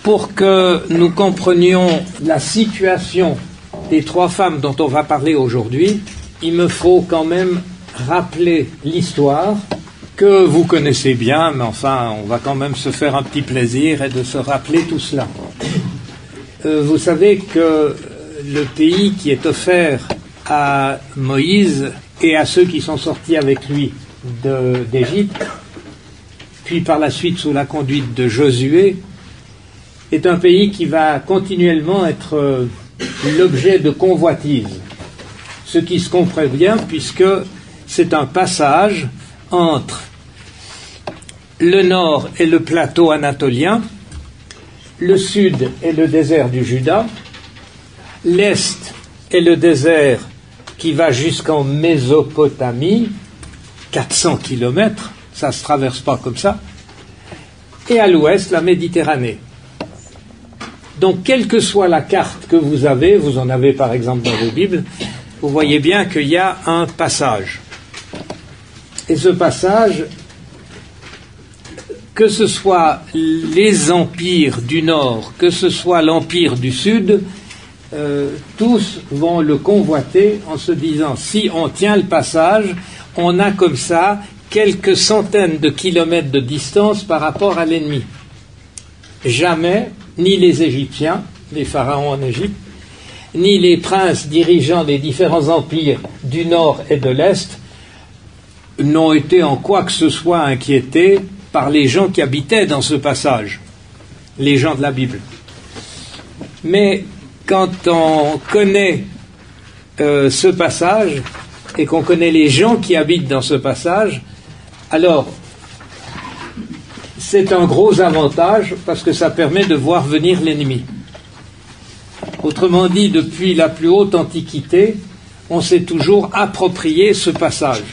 Pour que nous comprenions la situation des trois femmes dont on va parler aujourd'hui, il me faut quand même rappeler l'histoire que vous connaissez bien, mais enfin, on va quand même se faire un petit plaisir et de se rappeler tout cela. Vous savez que le pays qui est offert à Moïse et à ceux qui sont sortis avec lui d'Égypte, puis par la suite sous la conduite de Josué, est un pays qui va continuellement être l'objet de convoitise. Ce qui se comprend bien puisque c'est un passage entre le nord et le plateau anatolien, le sud est le désert du Juda, l'est est le désert qui va jusqu'en Mésopotamie, 400 kilomètres, ça ne se traverse pas comme ça, et à l'ouest, la Méditerranée. Donc, quelle que soit la carte que vous avez, vous en avez par exemple dans vos Bibles, vous voyez bien qu'il y a un passage. Et ce passage, que ce soit les empires du nord, que ce soit l'empire du sud, tous vont le convoiter en se disant, si on tient le passage, on a comme ça quelques centaines de kilomètres de distance par rapport à l'ennemi. Jamais, ni les Égyptiens, les pharaons en Égypte, ni les princes dirigeant les différents empires du nord et de l'est n'ont été en quoi que ce soit inquiétés par les gens qui habitaient dans ce passage, les gens de la Bible. Mais quand on connaît ce passage et qu'on connaît les gens qui habitent dans ce passage, alors c'est un gros avantage parce que ça permet de voir venir l'ennemi. Autrement dit, depuis la plus haute antiquité, on s'est toujours approprié ce passage.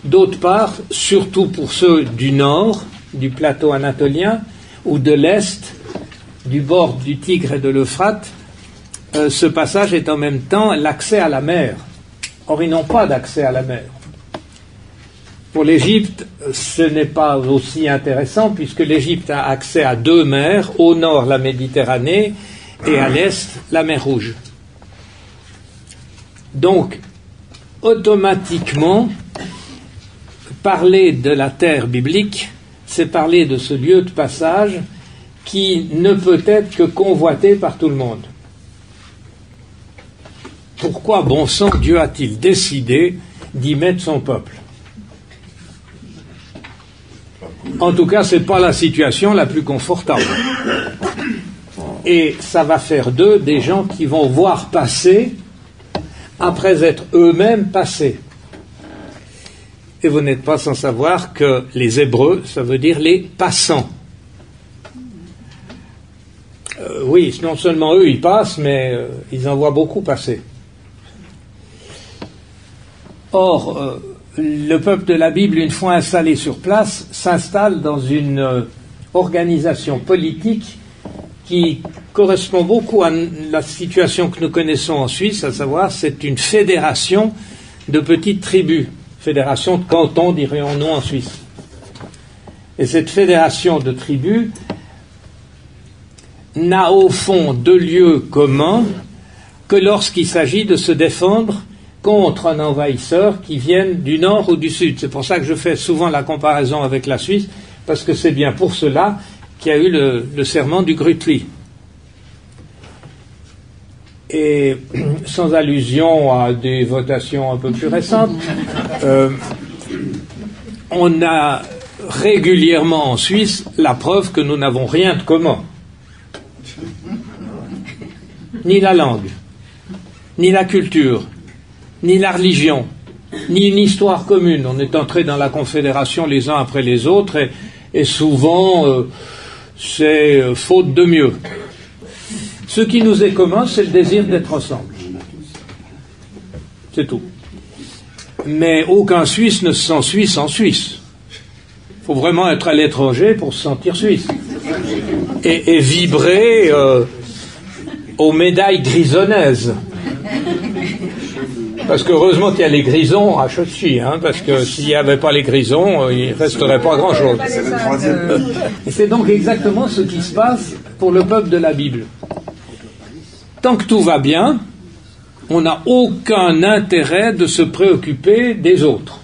D'autre part, surtout pour ceux du nord, du plateau anatolien, ou de l'est, du bord du Tigre et de l'Euphrate, ce passage est en même temps l'accès à la mer. Or, ils n'ont pas d'accès à la mer. Pour l'Égypte, ce n'est pas aussi intéressant puisque l'Égypte a accès à deux mers, au nord la Méditerranée et à l'est la mer Rouge. Donc, automatiquement, parler de la terre biblique, c'est parler de ce lieu de passage qui ne peut être que convoité par tout le monde. Pourquoi, bon sang, Dieu a-t-il décidé d'y mettre son peuple ? En tout cas, ce n'est pas la situation la plus confortable. Et ça va faire d'eux des gens qui vont voir passer après être eux-mêmes passés. Et vous n'êtes pas sans savoir que les Hébreux, ça veut dire les passants. Oui, non seulement eux, ils passent, mais ils en voient beaucoup passer. Or, le peuple de la Bible, une fois installé sur place, s'installe dans une organisation politique qui correspond beaucoup à la situation que nous connaissons en Suisse, à savoir c'est une fédération de petites tribus, fédération de cantons, dirions-nous en Suisse. Et cette fédération de tribus n'a au fond de lieu commun que lorsqu'il s'agit de se défendre contre un envahisseur qui vienne du nord ou du sud. C'est pour ça que je fais souvent la comparaison avec la Suisse, parce que c'est bien pour cela qu'il y a eu le serment du Grütli. Et sans allusion à des votations un peu plus récentes, on a régulièrement en Suisse la preuve que nous n'avons rien de commun. Ni la langue, ni la culture, ni la religion, ni une histoire commune. On est entré dans la confédération les uns après les autres et souvent c'est faute de mieux. Ce qui nous est commun, c'est le désir d'être ensemble. C'est tout. Mais aucun Suisse ne se sent Suisse en Suisse. Il faut vraiment être à l'étranger pour se sentir Suisse. Et vibrer aux médailles grisonnaises. Parce qu'heureusement qu'il y a les grisons à Chaussy, parce que s'il n'y avait pas les grisons, il ne resterait pas grand-chose. Et c'est donc exactement ce qui se passe pour le peuple de la Bible. Tant que tout va bien, on n'a aucun intérêt de se préoccuper des autres.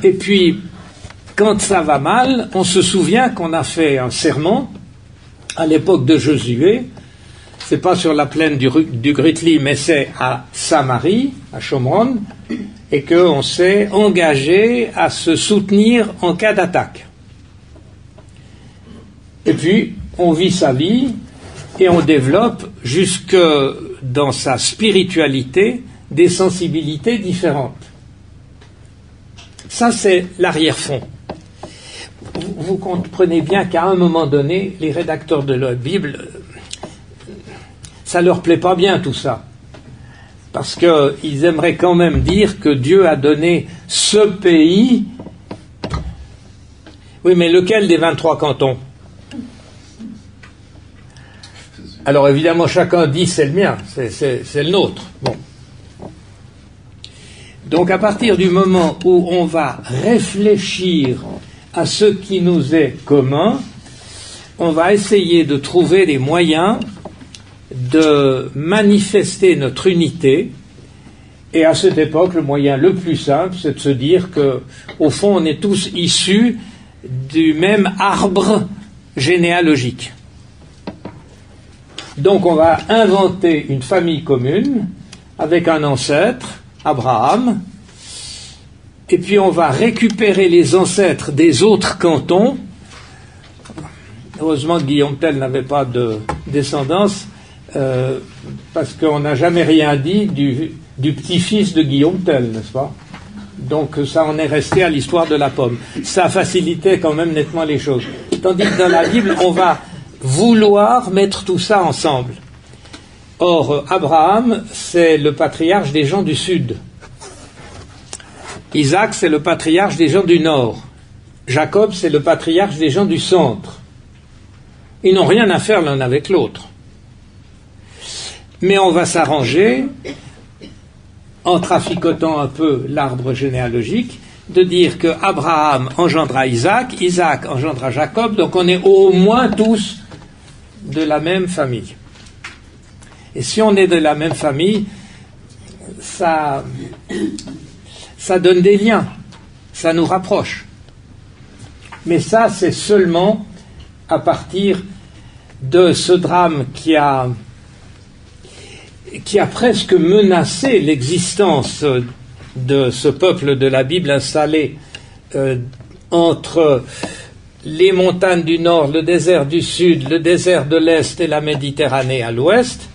Et puis, quand ça va mal, on se souvient qu'on a fait un sermon à l'époque de Josué. C'est pas sur la plaine du Gritli, mais c'est à Samarie, à Shomron, et qu'on s'est engagé à se soutenir en cas d'attaque. Et puis, on vit sa vie et on développe jusque dans sa spiritualité des sensibilités différentes. Ça, c'est l'arrière-fond. Vous comprenez bien qu'à un moment donné, les rédacteurs de la Bible, ça leur plaît pas bien tout ça. Parce qu'ils aimeraient quand même dire que Dieu a donné ce pays. Oui, mais lequel des 23 cantons? Alors évidemment, chacun dit c'est le mien, c'est le nôtre. Bon. Donc à partir du moment où on va réfléchir à ce qui nous est commun, on va essayer de trouver des moyens de manifester notre unité. Et à cette époque, le moyen le plus simple, c'est de se dire que, au fond, on est tous issus du même arbre généalogique. Donc on va inventer une famille commune avec un ancêtre, Abraham, et puis on va récupérer les ancêtres des autres cantons. Heureusement que Guillaume Tell n'avait pas de descendance, parce qu'on n'a jamais rien dit du petit-fils de Guillaume Tell, n'est-ce pas? Donc ça en est resté à l'histoire de la pomme. Ça facilitait quand même nettement les choses. Tandis que dans la Bible, on va vouloir mettre tout ça ensemble. Or, Abraham, c'est le patriarche des gens du Sud. Isaac, c'est le patriarche des gens du Nord. Jacob, c'est le patriarche des gens du Centre. Ils n'ont rien à faire l'un avec l'autre. Mais on va s'arranger, en traficotant un peu l'arbre généalogique, de dire que Abraham engendra Isaac, Isaac engendra Jacob, donc on est au moins tous de la même famille. Et si on est de la même famille, ça donne des liens, ça nous rapproche. Mais ça, c'est seulement à partir de ce drame qui a presque menacé l'existence de ce peuple de la Bible installé entre les montagnes du nord, le désert du sud, le désert de l'est et la Méditerranée à l'ouest.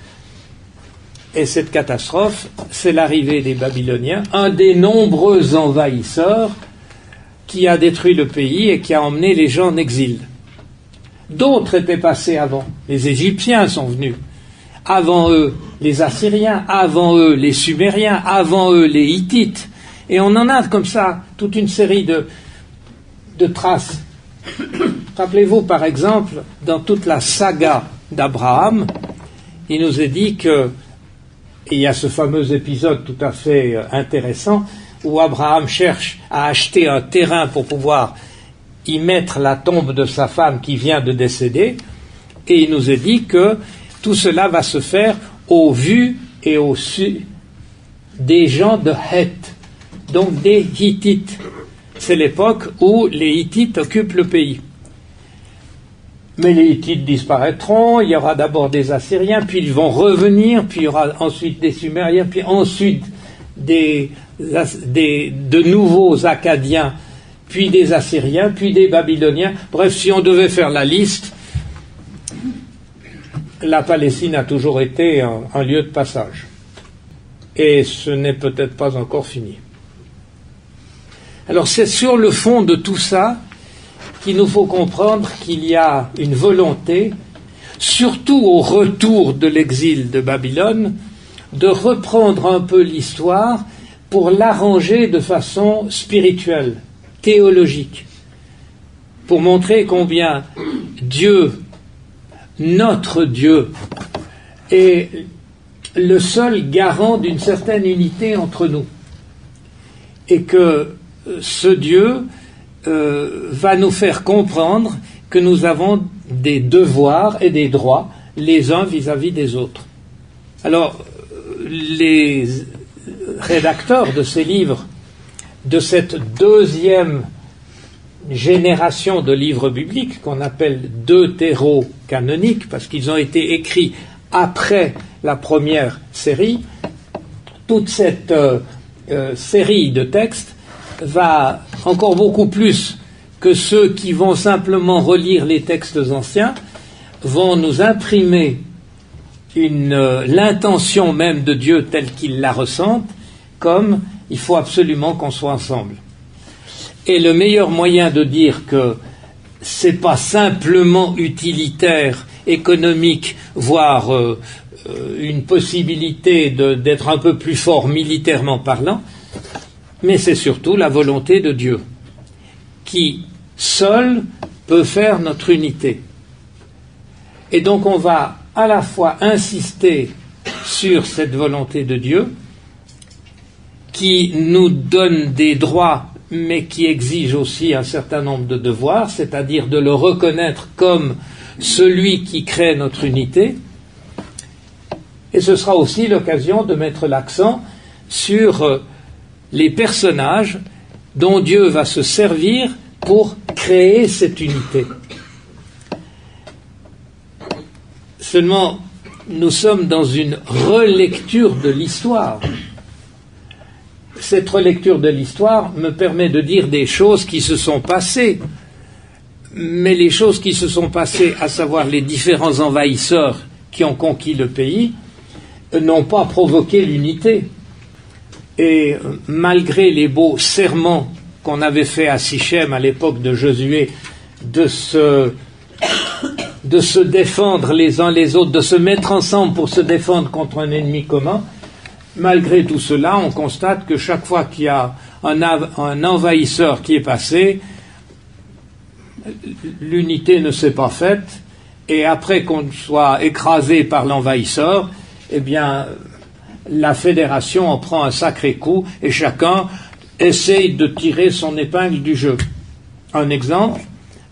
Et cette catastrophe, c'est l'arrivée des Babyloniens, un des nombreux envahisseurs qui a détruit le pays et qui a emmené les gens en exil. D'autres étaient passés avant. Les Égyptiens sont venus. Avant eux, les Assyriens. Avant eux, les Sumériens. Avant eux, les Hittites. Et on en a comme ça toute une série de traces. Rappelez-vous, par exemple, dans toute la saga d'Abraham, il nous est dit que, et il y a ce fameux épisode tout à fait intéressant, où Abraham cherche à acheter un terrain pour pouvoir y mettre la tombe de sa femme qui vient de décéder, et il nous est dit que tout cela va se faire au vu et au su des gens de Heth, donc des Hittites. C'est l'époque où les Hittites occupent le pays. Mais les Hittites disparaîtront, il y aura d'abord des Assyriens, puis ils vont revenir, puis il y aura ensuite des Sumériens, puis ensuite de nouveaux Akkadiens, puis des Assyriens, puis des Babyloniens. Bref, si on devait faire la liste, la Palestine a toujours été un lieu de passage. Et ce n'est peut-être pas encore fini. Alors c'est sur le fond de tout ça qu'il nous faut comprendre qu'il y a une volonté, surtout au retour de l'exil de Babylone, de reprendre un peu l'histoire pour l'arranger de façon spirituelle, théologique, pour montrer combien Dieu, notre Dieu, est le seul garant d'une certaine unité entre nous. Et que ce Dieu va nous faire comprendre que nous avons des devoirs et des droits les uns vis-à-vis des autres. Alors, les rédacteurs de ces livres, de cette deuxième génération de livres bibliques qu'on appelle deutéro-canoniques, parce qu'ils ont été écrits après la première série, toute cette série de textes va encore beaucoup plus que ceux qui vont simplement relire les textes anciens, vont nous imprimer l'intention même de Dieu telle qu'il la ressente, comme il faut absolument qu'on soit ensemble. Et le meilleur moyen de dire que c'est pas simplement utilitaire, économique, voire une possibilité d'être un peu plus fort militairement parlant, mais c'est surtout la volonté de Dieu, qui seul peut faire notre unité. Et donc on va à la fois insister sur cette volonté de Dieu, qui nous donne des droits, mais qui exige aussi un certain nombre de devoirs, c'est-à-dire de le reconnaître comme celui qui crée notre unité. Et ce sera aussi l'occasion de mettre l'accent sur les personnages dont Dieu va se servir pour créer cette unité. Seulement, nous sommes dans une relecture de l'histoire. Cette relecture de l'histoire me permet de dire des choses qui se sont passées, mais les choses qui se sont passées, à savoir les différents envahisseurs qui ont conquis le pays, n'ont pas provoqué l'unité. Et malgré les beaux serments qu'on avait faits à Sichem à l'époque de Josué, de se défendre les uns les autres, de se mettre ensemble pour se défendre contre un ennemi commun, malgré tout cela, on constate que chaque fois qu'il y a un envahisseur qui est passé, l'unité ne s'est pas faite, et après qu'on soit écrasé par l'envahisseur, eh bien, la fédération en prend un sacré coup, et chacun essaye de tirer son épingle du jeu. Un exemple,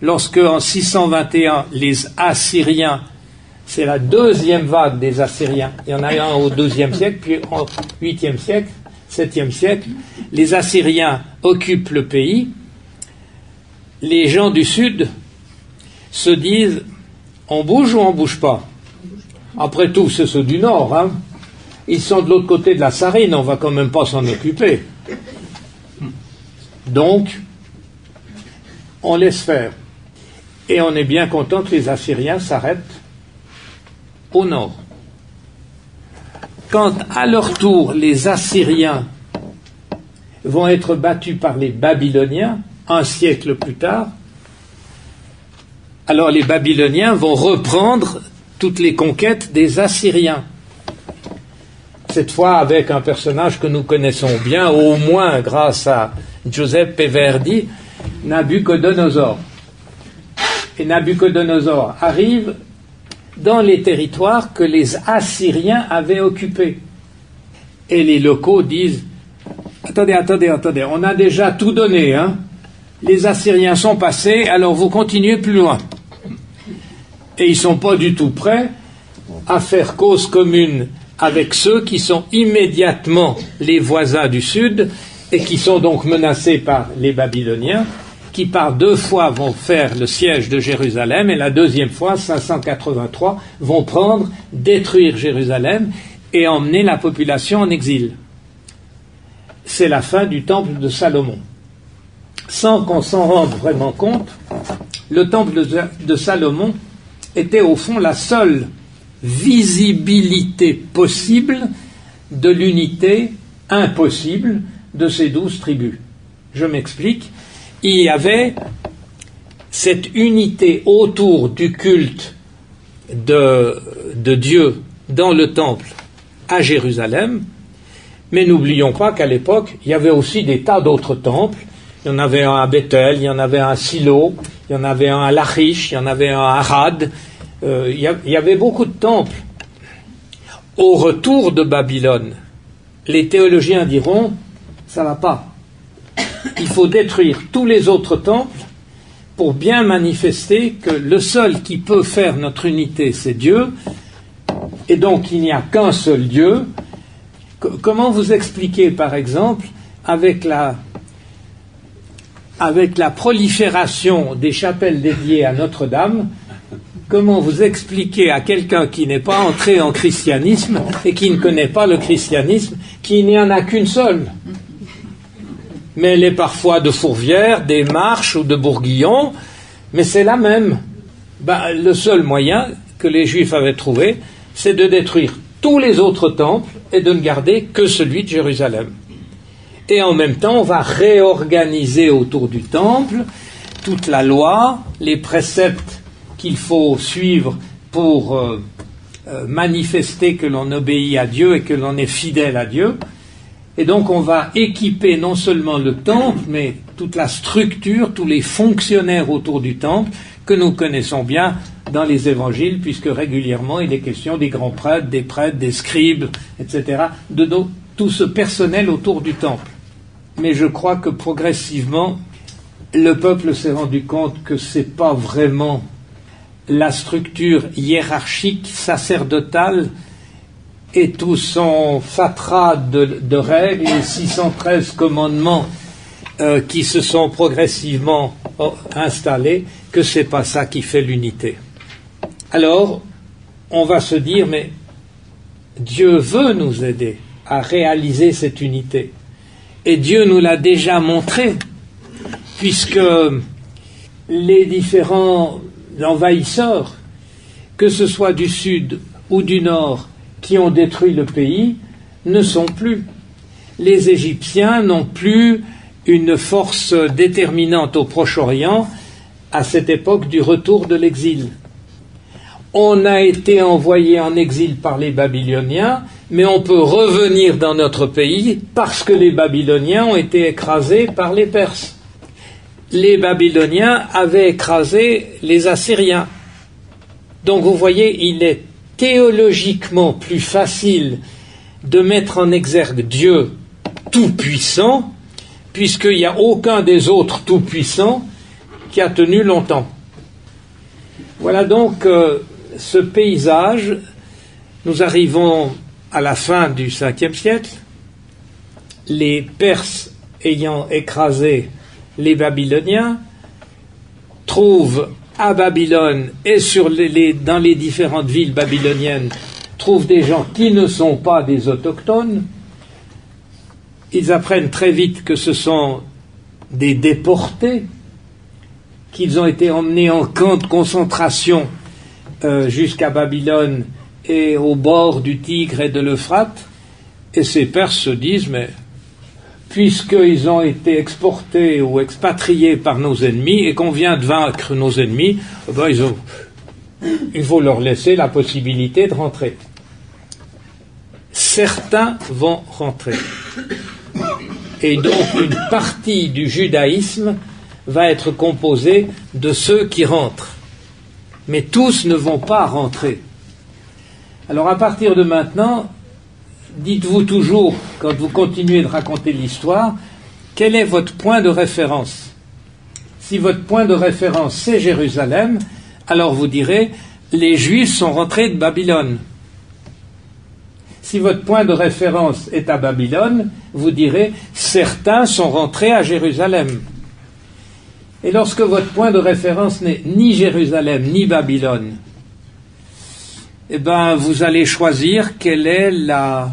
lorsque en 621, les Assyriens, c'est la deuxième vague des Assyriens. Il y en a un au XIIe siècle, puis au 8e siècle, 7e siècle. Les Assyriens occupent le pays. Les gens du Sud se disent, on bouge ou on bouge pas? Après tout, c'est ceux du Nord. Hein. Ils sont de l'autre côté de la Sarine, on va quand même pas s'en occuper. Donc, on laisse faire. Et on est bien content que les Assyriens s'arrêtent au nord. Quand à leur tour les Assyriens vont être battus par les Babyloniens un siècle plus tard, alors les Babyloniens vont reprendre toutes les conquêtes des Assyriens. Cette fois avec un personnage que nous connaissons bien, au moins grâce à Giuseppe Verdi, Nabuchodonosor. Et Nabuchodonosor arrive dans les territoires que les Assyriens avaient occupés. Et les locaux disent « Attendez, on a déjà tout donné, hein. Les Assyriens sont passés, alors vous continuez plus loin. » Et ils ne sont pas du tout prêts à faire cause commune avec ceux qui sont immédiatement les voisins du Sud et qui sont donc menacés par les Babyloniens, qui par deux fois vont faire le siège de Jérusalem, et la deuxième fois, 583, vont détruire Jérusalem et emmener la population en exil. C'est la fin du temple de Salomon. Sans qu'on s'en rende vraiment compte, le temple de Salomon était au fond la seule visibilité possible de l'unité impossible de ces 12 tribus. Je m'explique. Il y avait cette unité autour du culte de Dieu dans le temple à Jérusalem, mais n'oublions pas qu'à l'époque, il y avait aussi des tas d'autres temples. Il y en avait un à Bethel, il y en avait un à Silo, il y en avait un à Lachish, il y en avait un à Arad. Il y avait beaucoup de temples. au retour de Babylone, les théologiens diront, ça ne va pas. Il faut détruire tous les autres temples pour bien manifester que le seul qui peut faire notre unité, c'est Dieu, et donc il n'y a qu'un seul Dieu. Comment vous expliquez, par exemple, avec la prolifération des chapelles dédiées à Notre-Dame, comment vous expliquez à quelqu'un qui n'est pas entré en christianisme et qui ne connaît pas le christianisme qu'il n'y en a qu'une seule? Mais elle est parfois de Fourvière, des Marches ou de Bourguillon, mais c'est la même. Le seul moyen que les Juifs avaient trouvé, c'est de détruire tous les autres temples et de ne garder que celui de Jérusalem. Et en même temps, on va réorganiser autour du temple toute la loi, les préceptes qu'il faut suivre pour manifester que l'on obéit à Dieu et que l'on est fidèle à Dieu. Et donc on va équiper non seulement le temple, mais toute la structure, tous les fonctionnaires autour du temple que nous connaissons bien dans les évangiles, puisque régulièrement il est question des grands prêtres, des scribes, etc., de tout ce personnel autour du temple. Mais je crois que progressivement, le peuple s'est rendu compte que ce n'est pas vraiment la structure hiérarchique, sacerdotale, et tout son fatras de règles, les 613 commandements qui se sont progressivement installés, que ce n'est pas ça qui fait l'unité. Alors, on va se dire, mais Dieu veut nous aider à réaliser cette unité. Et Dieu nous l'a déjà montré, puisque les différents envahisseurs, que ce soit du sud ou du nord, qui ont détruit le pays, ne sont plus. Les Égyptiens n'ont plus une force déterminante au Proche-Orient à cette époque du retour de l'exil. On a été envoyé en exil par les Babyloniens, mais on peut revenir dans notre pays parce que les Babyloniens ont été écrasés par les Perses. Les Babyloniens avaient écrasé les Assyriens. Donc vous voyez, il est théologiquement plus facile de mettre en exergue Dieu tout-puissant, puisqu'il n'y a aucun des autres tout-puissants qui a tenu longtemps. Voilà donc ce paysage. Nous arrivons à la fin du 5e siècle, les Perses ayant écrasé les Babyloniens trouvent à Babylone et dans les différentes villes babyloniennes trouvent des gens qui ne sont pas des autochtones. Ils apprennent très vite que ce sont des déportés, qu'ils ont été emmenés en camp de concentration jusqu'à Babylone et au bord du Tigre et de l'Euphrate. Et ces Perses se disent, mais puisqu'ils ont été exportés ou expatriés par nos ennemis et qu'on vient de vaincre nos ennemis, il faut leur laisser la possibilité de rentrer. Certains vont rentrer. Et donc une partie du judaïsme va être composée de ceux qui rentrent. Mais tous ne vont pas rentrer. Alors à partir de maintenant, dites-vous toujours, quand vous continuez de raconter l'histoire, quel est votre point de référence? Si votre point de référence c'est Jérusalem, alors vous direz, les Juifs sont rentrés de Babylone. Si votre point de référence est à Babylone, vous direz, certains sont rentrés à Jérusalem. Et lorsque votre point de référence n'est ni Jérusalem ni Babylone, vous allez choisir quelle est la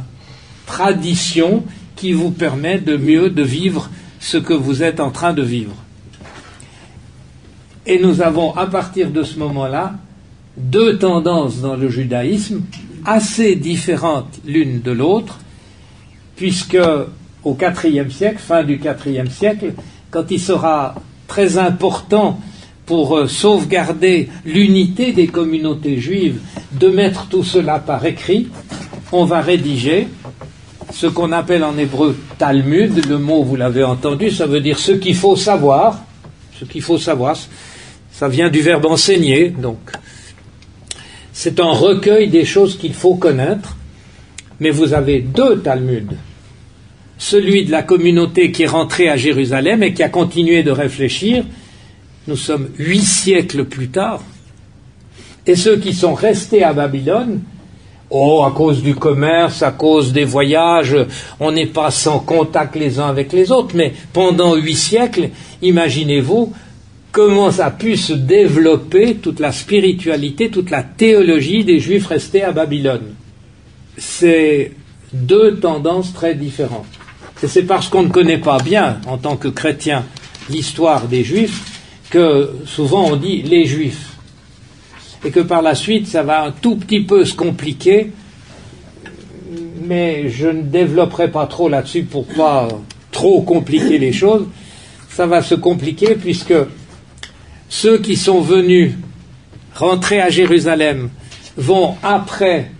tradition qui vous permet de mieux de vivre ce que vous êtes en train de vivre. Et nous avons à partir de ce moment-là deux tendances dans le judaïsme assez différentes l'une de l'autre, puisque au IVe siècle, fin du IVe siècle, quand il sera très important pour sauvegarder l'unité des communautés juives de mettre tout cela par écrit, on va rédiger ce qu'on appelle en hébreu Talmud. Le mot, vous l'avez entendu, ça veut dire ce qu'il faut savoir. Ce qu'il faut savoir, ça vient du verbe enseigner, donc c'est un recueil des choses qu'il faut connaître. Mais vous avez deux Talmuds. Celui de la communauté qui est rentrée à Jérusalem et qui a continué de réfléchir. Nous sommes 8 siècles plus tard. Et ceux qui sont restés à Babylone, à cause du commerce, à cause des voyages, on n'est pas sans contact les uns avec les autres, mais pendant 8 siècles, imaginez-vous comment ça a pu se développer, toute la spiritualité, toute la théologie des Juifs restés à Babylone. C'est deux tendances très différentes. Et c'est parce qu'on ne connaît pas bien, en tant que chrétien, l'histoire des Juifs, que souvent on dit les Juifs. Et que par la suite, ça va un tout petit peu se compliquer, mais je ne développerai pas trop là-dessus pour pas trop compliquer les choses. Ça va se compliquer puisque ceux qui sont venus rentrer à Jérusalem vont après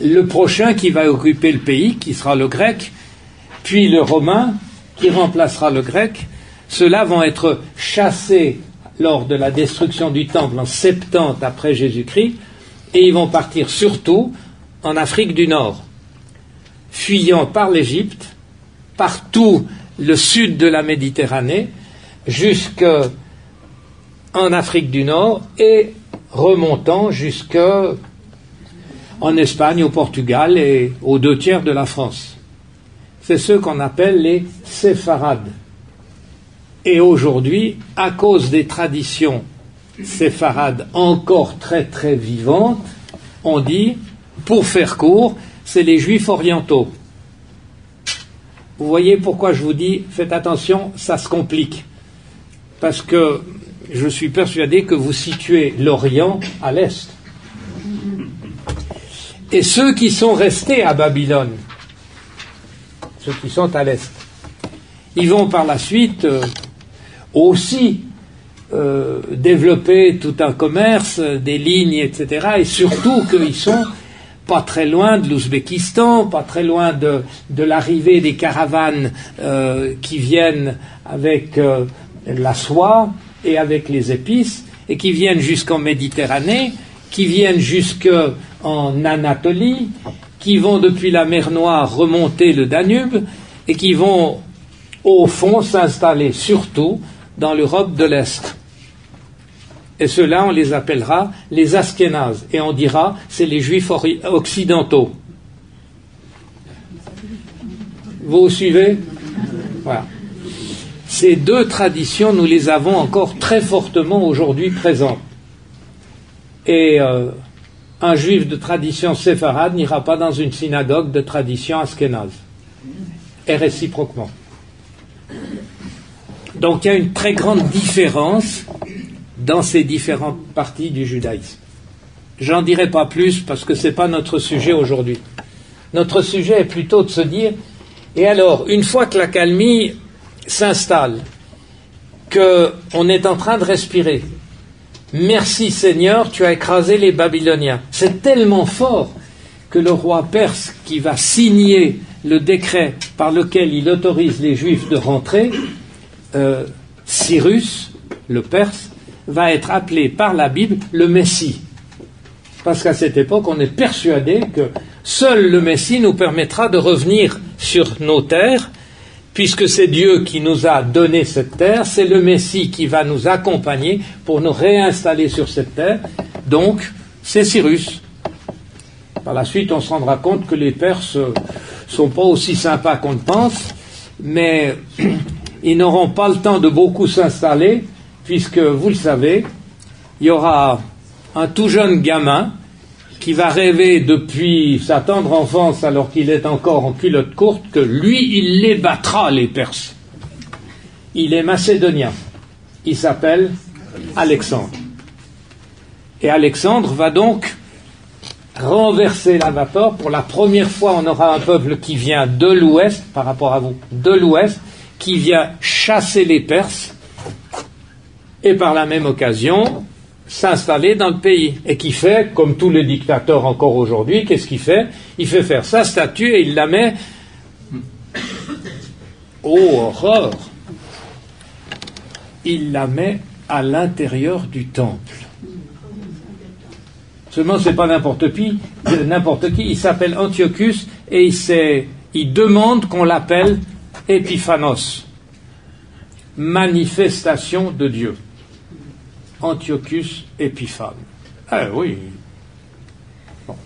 le prochain qui va occuper le pays, qui sera le grec, puis le romain qui remplacera le grec. Ceux-là vont être chassés lors de la destruction du temple en 70 après Jésus-Christ, et ils vont partir surtout en Afrique du Nord, fuyant par l'Égypte, par tout le sud de la Méditerranée, jusqu'en Afrique du Nord, et remontant jusqu'en Espagne, au Portugal et aux 2 tiers de la France. C'est ceux qu'on appelle les séfarades. Et aujourd'hui, à cause des traditions séfarades encore très très vivantes, on dit, pour faire court, c'est les Juifs orientaux. Vous voyez pourquoi je vous dis, faites attention, ça se complique. Parce que je suis persuadé que vous situez l'Orient à l'Est. Et ceux qui sont restés à Babylone, ceux qui sont à l'Est, ils vont par la suite aussi développer tout un commerce, des lignes, etc. Et surtout qu'ils sont pas très loin de l'Ouzbékistan, pas très loin de l'arrivée des caravanes qui viennent avec la soie et avec les épices, et qui viennent jusqu'en Méditerranée, qui viennent jusqu'en Anatolie, qui vont depuis la mer Noire remonter le Danube, et qui vont au fond s'installer surtout dans l'Europe de l'Est. Et ceux-là, on les appellera les Askénazes, et on dira c'est les Juifs occidentaux. Vous suivez? Voilà. Ces deux traditions, nous les avons encore très fortement aujourd'hui présentes. Et un Juif de tradition séfarade n'ira pas dans une synagogue de tradition askénaze. Et réciproquement. Donc il y a une très grande différence dans ces différentes parties du judaïsme. J'en dirai pas plus parce que ce n'est pas notre sujet aujourd'hui. Notre sujet est plutôt de se dire, et alors, une fois que l'accalmie s'installe, qu'on est en train de respirer, merci Seigneur, tu as écrasé les Babyloniens. C'est tellement fort que le roi perse qui va signer le décret par lequel il autorise les Juifs de rentrer, Cyrus, le Perse, va être appelé par la Bible le Messie. Parce qu'à cette époque, on est persuadé que seul le Messie nous permettra de revenir sur nos terres, puisque c'est Dieu qui nous a donné cette terre, c'est le Messie qui va nous accompagner pour nous réinstaller sur cette terre. Donc, c'est Cyrus. Par la suite, on se rendra compte que les Perses sont pas aussi sympas qu'on le pense, mais ils n'auront pas le temps de beaucoup s'installer, puisque, vous le savez, il y aura un tout jeune gamin qui va rêver depuis sa tendre enfance, alors qu'il est encore en culotte courte, que lui, il les battra, les Perses. Il est macédonien. Il s'appelle Alexandre. Et Alexandre va donc renverser la vapeur. Pour la première fois, on aura un peuple qui vient de l'ouest, par rapport à vous, de l'ouest, qui vient chasser les Perses, et par la même occasion, s'installer dans le pays. Et qui fait, comme tous les dictateurs encore aujourd'hui, qu'est-ce qu'il fait? Il fait faire sa statue et il la met... Oh, horreur! Il la met à l'intérieur du temple. Seulement, c'est pas n'importe qui, il s'appelle Antiochus et il demande qu'on l'appelle Épiphanos, manifestation de Dieu. Antiochus Épiphane. Ah oui. Bon.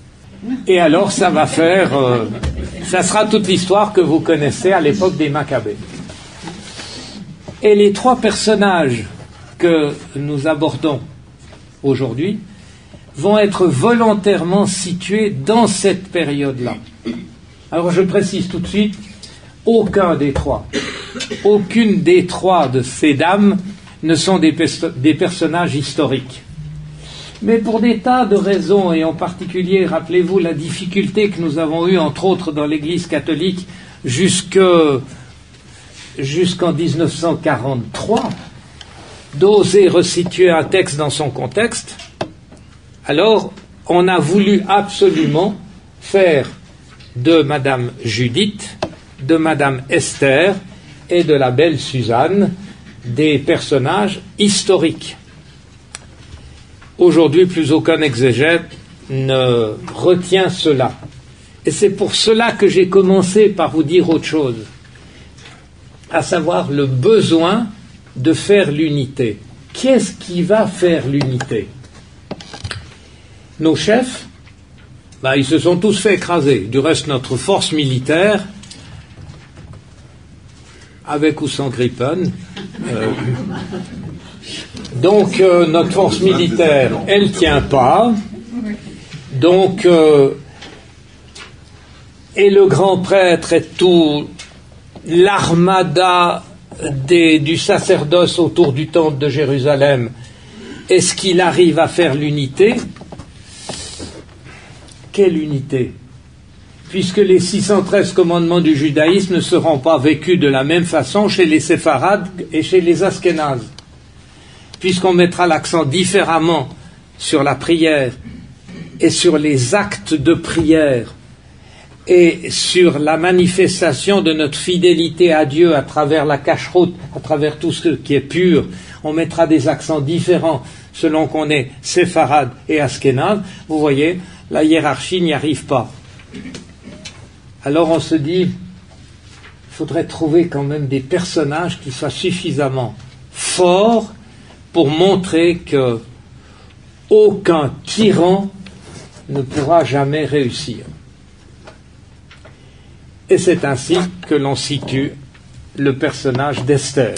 Et alors ça va faire, ça sera toute l'histoire que vous connaissez à l'époque des Maccabées. Et les trois personnages que nous abordons aujourd'hui vont être volontairement situés dans cette période-là. Alors je précise tout de suite, aucune des trois de ces dames ne sont des personnages historiques. Mais pour des tas de raisons, et en particulier, rappelez-vous la difficulté que nous avons eue, entre autres, dans l'Église catholique jusqu'en 1943, d'oser resituer un texte dans son contexte, alors on a voulu absolument faire de Madame Judith, de Madame Esther et de la belle Suzanne des personnages historiques. Aujourd'hui, plus aucun exégète ne retient cela. Et c'est pour cela que j'ai commencé par vous dire autre chose, à savoir le besoin de faire l'unité. Qu'est-ce qui va faire l'unité? Nos chefs, ils se sont tous fait écraser. Du reste, notre force militaire, avec ou sans Gripen, donc notre force militaire, elle tient pas. Donc, et le grand prêtre et tout l'armada du sacerdoce autour du temple de Jérusalem, est-ce qu'il arrive à faire l'unité? Quelle unité? Puisque les 613 commandements du judaïsme ne seront pas vécus de la même façon chez les séfarades et chez les askénazes. Puisqu'on mettra l'accent différemment sur la prière et sur les actes de prière et sur la manifestation de notre fidélité à Dieu à travers la cacheroute, à travers tout ce qui est pur, on mettra des accents différents selon qu'on est séfarade et askénaze. Vous voyez, la hiérarchie n'y arrive pas. Alors on se dit, il faudrait trouver quand même des personnages qui soient suffisamment forts pour montrer que aucun tyran ne pourra jamais réussir. Et c'est ainsi que l'on situe le personnage d'Esther.